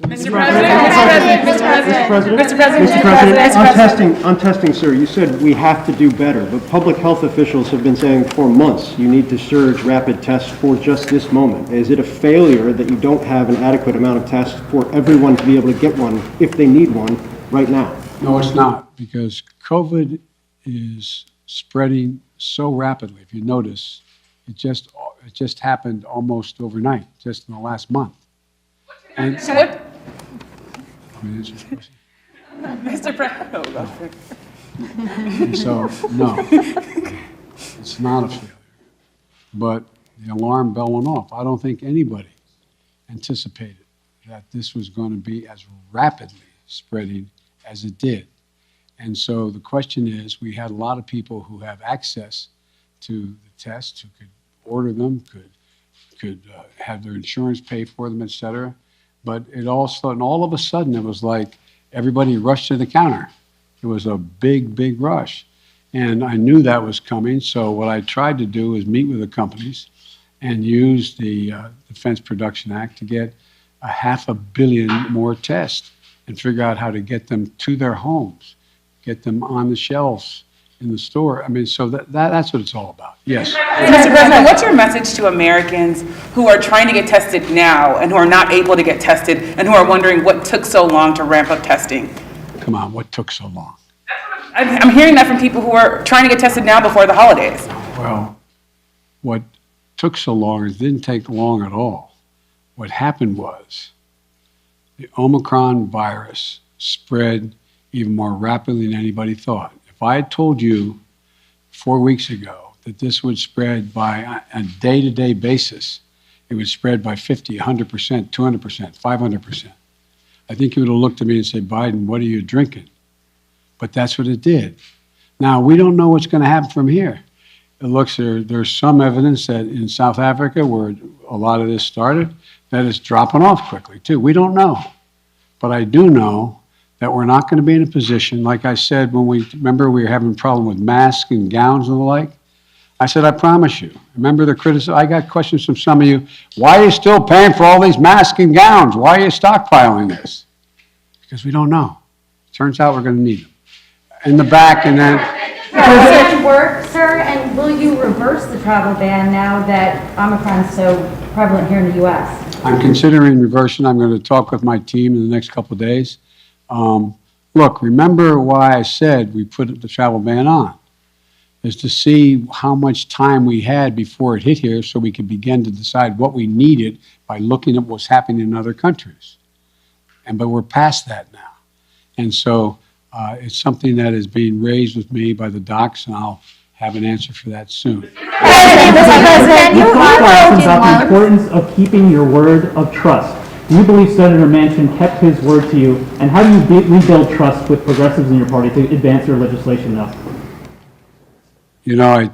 Mr. President. On testing, sir, you said we have to do better, but public health officials have been saying for months you need to surge rapid tests for just this moment. Is it a failure that you don't have an adequate amount of tests for everyone to be able to get one if they need one right now? No, it's not, because COVID is spreading so rapidly. If you notice, it just happened almost overnight, just in the last month. And So what, Mr. Mr. President? So, no, it's not a failure. But the alarm bell went off. I don't think anybody anticipated that this was going to be as rapidly spreading as it did. And so the question is, we had a lot of people who have access to the tests, who could order them, could have their insurance pay for them, et cetera. But it also, and all of a sudden, it was like everybody rushed to the counter. It was a big, big rush. And I knew that was coming, so what I tried to do is meet with the companies and use the Defense Production Act to get 500 million more tests and figure out how to get them to their homes, get them on the shelves in the store. I mean, so that's what it's all about. Yes. Mr. President, what's your message to Americans who are trying to get tested now and who are not able to get tested and who are wondering what took so long to ramp up testing? Come on, what took so long? I'm hearing that from people who are trying to get tested now before the holidays. Well, what took so long is it didn't take long at all. What happened was the Omicron virus spread even more rapidly than anybody thought. If I had told you 4 weeks ago that this would spread by a day-to-day basis, it would spread by 50, 100%, 200%, 500%. I think you would have looked at me and said, Biden, what are you drinking? But that's what it did. Now, we don't know what's going to happen from here. It looks there's some evidence that in South Africa, where a lot of this started, that it's dropping off quickly, too. We don't know. But I do know that we're not going to be in a position, like I said, when we were having a problem with masks and gowns and the like. I said, I promise you. Remember the criticism? I got questions from some of you. Why are you still paying for all these masks and gowns? Why are you stockpiling this? Because we don't know. Turns out we're going to need them. In the back, and then... Does it work, sir? And will you reverse the travel ban now that Omicron is so prevalent here in the U.S.? I'm considering reversing. I'm going to talk with my team in the next couple of days. Look, remember why I said we put the travel ban on, is to see how much time we had before it hit here so we could begin to decide what we needed by looking at what's happening in other countries. But we're past that now. And so it's something that is being raised with me by the docs, and I'll have an answer for that soon. You talked about the importance of keeping your word of trust. Do you believe Senator Manchin kept his word to you? And how do you rebuild trust with progressives in your party to advance your legislation now? You know, I